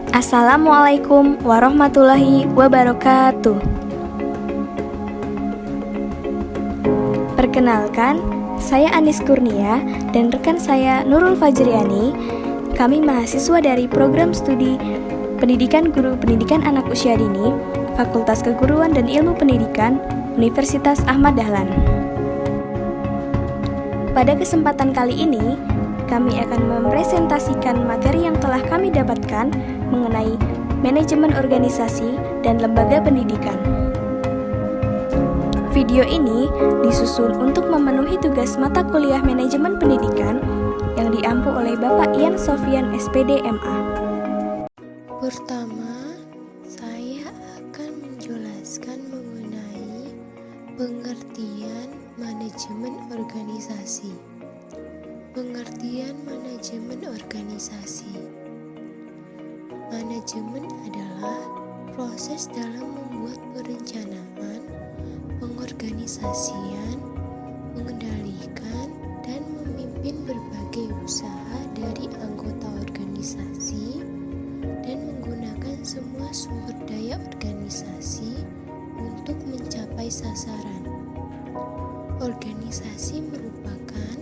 Assalamualaikum warahmatullahi wabarakatuh. Perkenalkan, saya Anis Kurnia dan rekan saya Nurul Fajriani. Kami mahasiswa dari program studi Pendidikan Guru Pendidikan Anak Usia Dini, Fakultas Keguruan dan Ilmu Pendidikan, Universitas Ahmad Dahlan. Pada kesempatan kali ini, kami akan mempresentasikan materi yang telah kami dapatkan mengenai manajemen organisasi dan lembaga pendidikan. Video ini disusun untuk memenuhi tugas mata kuliah manajemen pendidikan yang diampu oleh Bapak Ian Sofian SPD MA. Pertama, saya akan menjelaskan mengenai pengertian manajemen organisasi. Pengertian manajemen organisasi. Manajemen adalah proses dalam membuat perencanaan, pengorganisasian, mengendalikan, dan memimpin berbagai usaha dari anggota organisasi dan menggunakan semua sumber daya organisasi untuk mencapai sasaran. Organisasi merupakan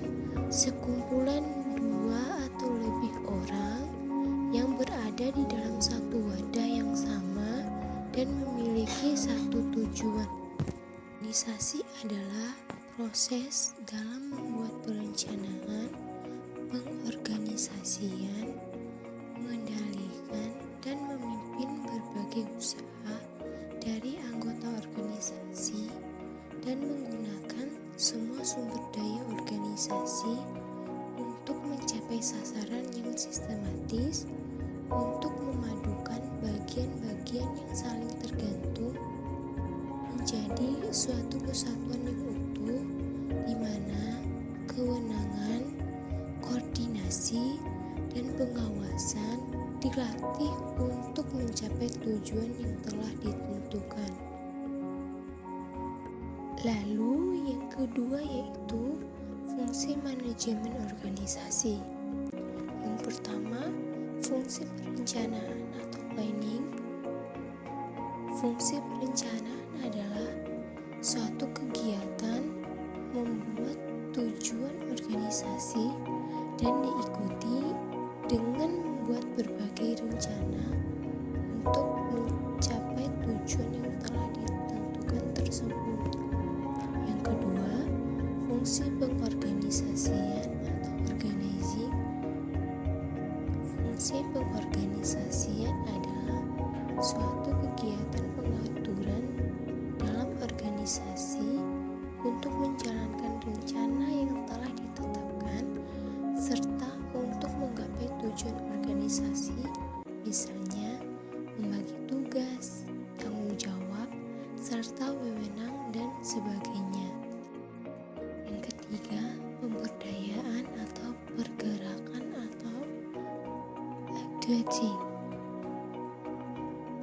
sekumpulan dua atau lebih orang yang berada di dalam satu wadah yang sama dan memiliki satu tujuan. Organisasi adalah proses dalam membuat perencanaan, pengorganisasian, mengendalikan, dan memimpin berbagai usaha dari anggota organisasi dan menggunakan semua sumber daya organisasi untuk mencapai sasaran yang sistematis, untuk memadukan bagian-bagian yang saling tergantung menjadi suatu kesatuan yang utuh, di mana kewenangan, koordinasi, dan pengawasan dilatih untuk mencapai tujuan yang telah ditentukan. Lalu yang kedua yaitu fungsi manajemen organisasi. Yang pertama, fungsi perencanaan atau planning. Fungsi perencanaan adalah suatu kegiatan membuat tujuan organisasi dan diikuti dengan membuat berbagai rencana untuk mencapai tujuan yang telah ditentukan tersebut. Yang kedua, fungsi pengorganisasian atau organizing. Fungsi pengorganisasian adalah suatu kegiatan pengaturan dalam organisasi untuk menjalankan rencana yang telah ditetapkan serta untuk menggapai tujuan organisasi, misalnya membagi tugas, tanggung jawab, serta wewenang dan sebagainya. Yang ketiga, pemberdayaan atau pergerakan atau activating.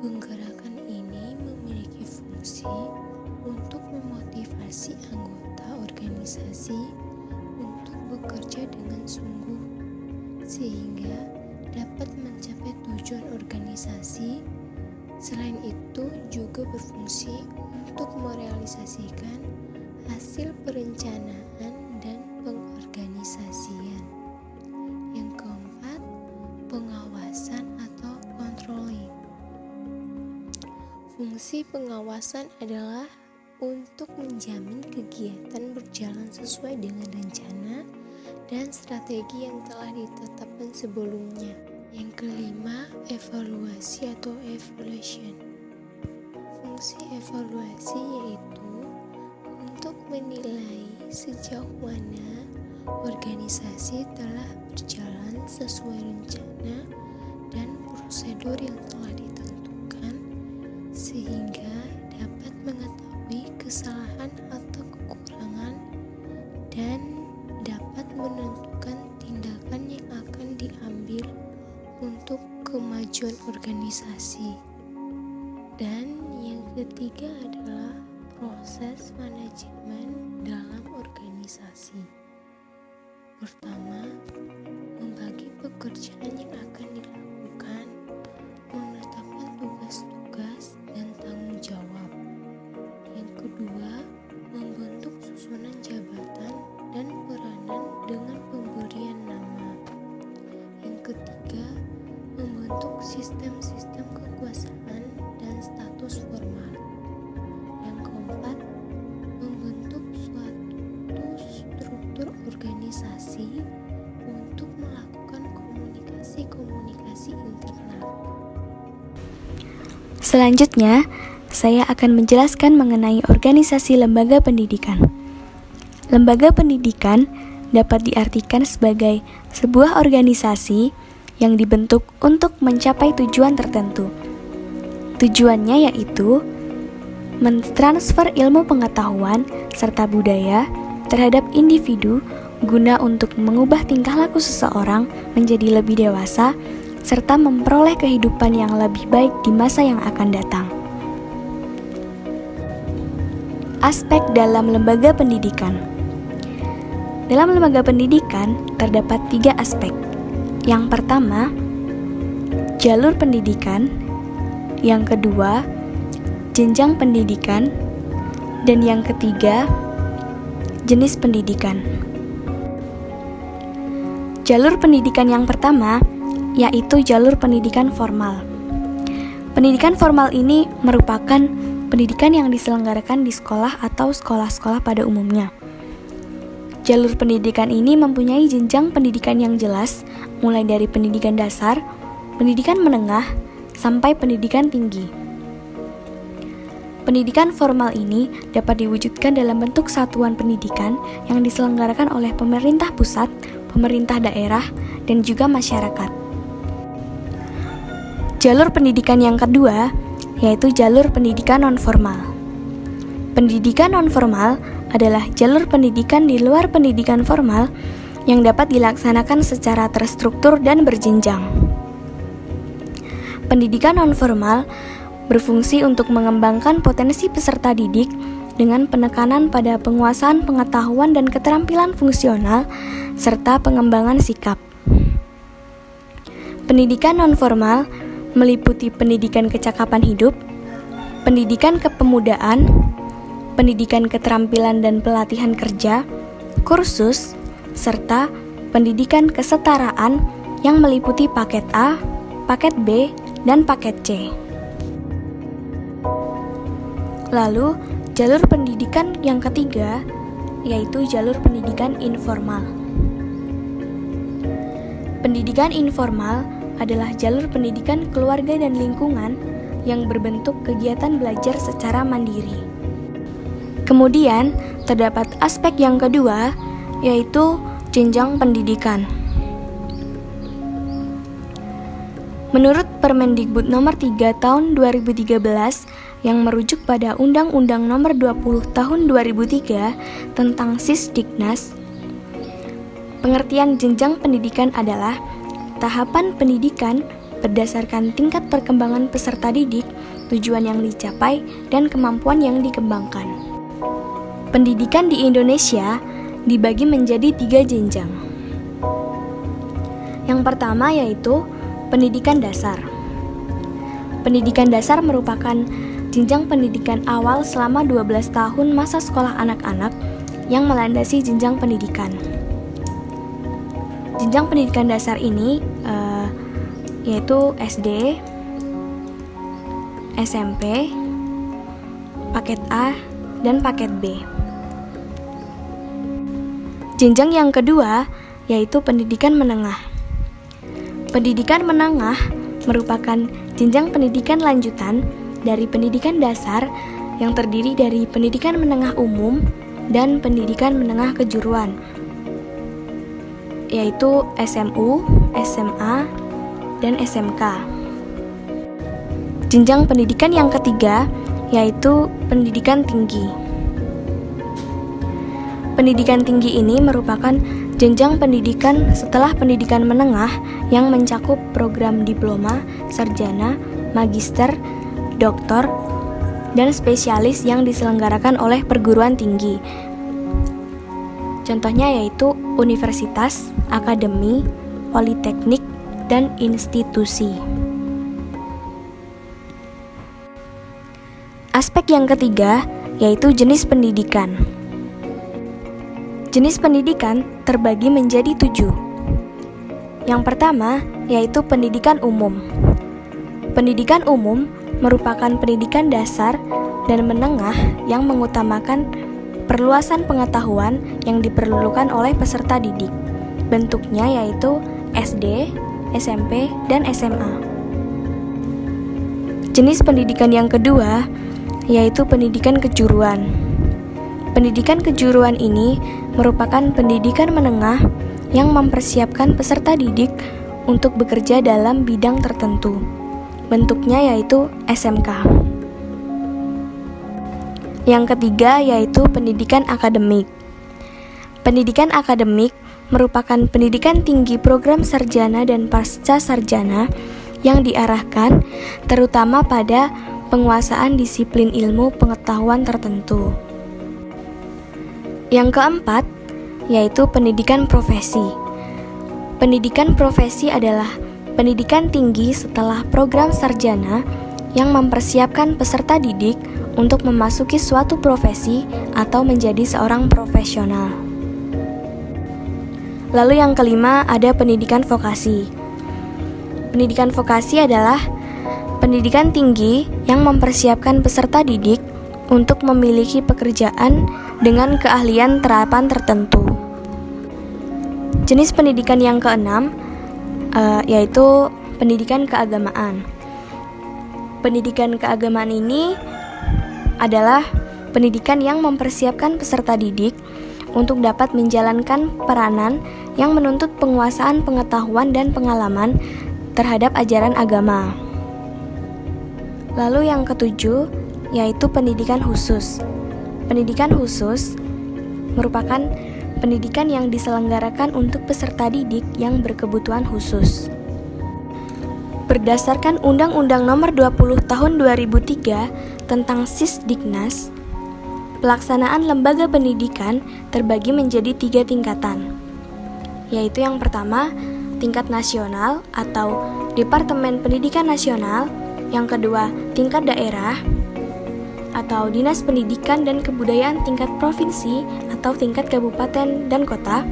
Penggerakan ini memiliki fungsi untuk memotivasi anggota organisasi untuk bekerja dengan sungguh sehingga dapat mencapai tujuan organisasi. Selain itu juga berfungsi untuk merealisasikan hasil perencanaan dan pengorganisasian. Yang keempat, pengawasan atau controlling. Fungsi pengawasan adalah untuk menjamin kegiatan berjalan sesuai dengan rencana dan strategi yang telah ditetapkan sebelumnya. Yang kelima, evaluasi atau evaluation. Fungsi evaluasi yaitu untuk menilai sejauh mana organisasi telah berjalan sesuai rencana dan prosedur yang telah ditentukan, sehingga dapat mengetahui kesalahan atau kekurangan dan dapat menentukan tindakan yang akan diambil untuk kemajuan organisasi. Dan yang ketiga adalah proses manajemen dalam organisasi. Pertama, membagi pekerjaan yang akan dilakukan, ketiga, membentuk sistem-sistem kekuasaan dan status formal. Yang keempat, membentuk suatu struktur organisasi untuk melakukan komunikasi-komunikasi internal. Selanjutnya, saya akan menjelaskan mengenai organisasi lembaga pendidikan. Lembaga pendidikan dapat diartikan sebagai sebuah organisasi yang dibentuk untuk mencapai tujuan tertentu. Tujuannya yaitu mentransfer ilmu pengetahuan serta budaya terhadap individu guna untuk mengubah tingkah laku seseorang menjadi lebih dewasa serta memperoleh kehidupan yang lebih baik di masa yang akan datang. Aspek dalam lembaga pendidikan. Dalam lembaga pendidikan terdapat 3 aspek. Yang pertama, jalur pendidikan. Yang kedua, jenjang pendidikan. Dan yang ketiga, jenis pendidikan. Jalur pendidikan yang pertama yaitu jalur pendidikan formal. Pendidikan formal ini merupakan pendidikan yang diselenggarakan di sekolah atau sekolah-sekolah pada umumnya. Jalur pendidikan ini mempunyai jenjang pendidikan yang jelas, mulai dari pendidikan dasar, pendidikan menengah, sampai pendidikan tinggi. Pendidikan formal ini dapat diwujudkan dalam bentuk satuan pendidikan yang diselenggarakan oleh pemerintah pusat, pemerintah daerah, dan juga masyarakat. Jalur pendidikan yang kedua yaitu jalur pendidikan nonformal. Pendidikan nonformal adalah jalur pendidikan di luar pendidikan formal yang dapat dilaksanakan secara terstruktur dan berjenjang. Pendidikan nonformal berfungsi untuk mengembangkan potensi peserta didik dengan penekanan pada penguasaan pengetahuan dan keterampilan fungsional serta pengembangan sikap. Pendidikan nonformal meliputi pendidikan kecakapan hidup, pendidikan kepemudaan, pendidikan keterampilan dan pelatihan kerja, kursus, serta pendidikan kesetaraan yang meliputi paket A, paket B, dan paket C. Lalu, jalur pendidikan yang ketiga yaitu jalur pendidikan informal. Pendidikan informal adalah jalur pendidikan keluarga dan lingkungan yang berbentuk kegiatan belajar secara mandiri. Kemudian, terdapat aspek yang kedua, yaitu jenjang pendidikan. Menurut Permendikbud Nomor 3 Tahun 2013 yang merujuk pada Undang-Undang Nomor 20 Tahun 2003 tentang Sisdiknas, pengertian jenjang pendidikan adalah tahapan pendidikan berdasarkan tingkat perkembangan peserta didik, tujuan yang dicapai, dan kemampuan yang dikembangkan. Pendidikan di Indonesia dibagi menjadi 3 jenjang. Yang pertama yaitu pendidikan dasar. Pendidikan dasar merupakan jenjang pendidikan awal selama 12 tahun masa sekolah anak-anak yang melandasi jenjang pendidikan. Jenjang pendidikan dasar ini yaitu SD, SMP, paket A, dan paket B. Jenjang yang kedua yaitu pendidikan menengah. Pendidikan menengah merupakan jenjang pendidikan lanjutan dari pendidikan dasar yang terdiri dari pendidikan menengah umum dan pendidikan menengah kejuruan, yaitu SMU, SMA, dan SMK. Jenjang pendidikan yang ketiga yaitu pendidikan tinggi. Pendidikan tinggi ini merupakan jenjang pendidikan setelah pendidikan menengah yang mencakup program diploma, sarjana, magister, doktor, dan spesialis yang diselenggarakan oleh perguruan tinggi. Contohnya yaitu universitas, akademi, politeknik, dan institusi. Aspek yang ketiga yaitu jenis pendidikan. Jenis pendidikan terbagi menjadi 7. Yang pertama yaitu pendidikan umum. Pendidikan umum merupakan pendidikan dasar dan menengah yang mengutamakan perluasan pengetahuan yang diperlukan oleh peserta didik. Bentuknya yaitu SD, SMP, dan SMA. Jenis pendidikan yang kedua yaitu pendidikan kejuruan. Pendidikan kejuruan ini merupakan pendidikan menengah yang mempersiapkan peserta didik untuk bekerja dalam bidang tertentu. Bentuknya yaitu SMK. Yang ketiga yaitu pendidikan akademik. Pendidikan akademik merupakan pendidikan tinggi program sarjana dan pasca sarjana yang diarahkan terutama pada penguasaan disiplin ilmu pengetahuan tertentu. Yang keempat yaitu pendidikan profesi. Pendidikan profesi adalah pendidikan tinggi setelah program sarjana yang mempersiapkan peserta didik untuk memasuki suatu profesi atau menjadi seorang profesional. Lalu yang kelima ada pendidikan vokasi. Pendidikan vokasi adalah pendidikan tinggi yang mempersiapkan peserta didik untuk memiliki pekerjaan dengan keahlian terapan tertentu. Jenis pendidikan yang keenam yaitu pendidikan keagamaan. Pendidikan keagamaan ini adalah pendidikan yang mempersiapkan peserta didik untuk dapat menjalankan peranan yang menuntut penguasaan pengetahuan dan pengalaman terhadap ajaran agama. Lalu yang ketujuh yaitu pendidikan khusus. Pendidikan khusus merupakan pendidikan yang diselenggarakan untuk peserta didik yang berkebutuhan khusus. Berdasarkan Undang-Undang Nomor 20 Tahun 2003 tentang Sisdiknas, pelaksanaan lembaga pendidikan terbagi menjadi 3 tingkatan, yaitu yang pertama, tingkat nasional atau Departemen Pendidikan Nasional, yang kedua, tingkat daerah atau Dinas Pendidikan dan Kebudayaan tingkat provinsi atau tingkat kabupaten dan kota.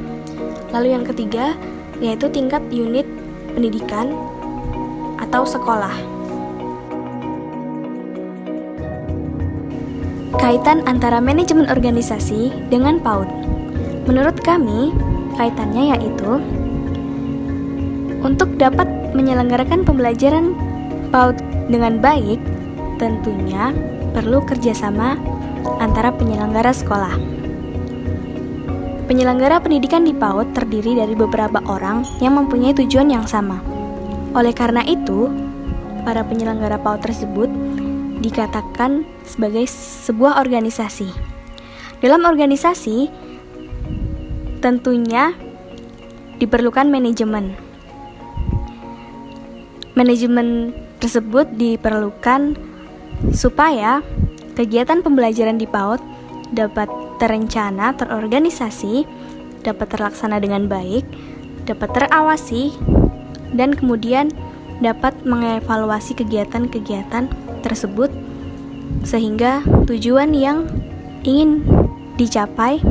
Lalu yang ketiga, yaitu tingkat unit pendidikan atau sekolah. Kaitan antara manajemen organisasi dengan PAUD. Menurut kami, kaitannya yaitu untuk dapat menyelenggarakan pembelajaran PAUD dengan baik, tentunya perlu kerjasama antara penyelenggara sekolah. Penyelenggara pendidikan di PAUD terdiri dari beberapa orang yang mempunyai tujuan yang sama. Oleh karena itu, para penyelenggara PAUD tersebut dikatakan sebagai sebuah organisasi. Dalam organisasi, tentunya diperlukan manajemen. Manajemen tersebut diperlukan supaya kegiatan pembelajaran di PAUD dapat terencana, terorganisasi, dapat terlaksana dengan baik, dapat terawasi, dan kemudian dapat mengevaluasi kegiatan-kegiatan tersebut sehingga tujuan yang ingin dicapai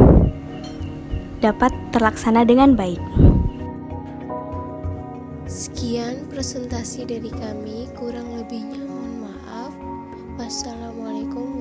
dapat terlaksana dengan baik. Sekian presentasi dari kami, kurang lebihnya mohon maaf. Wassalamualaikum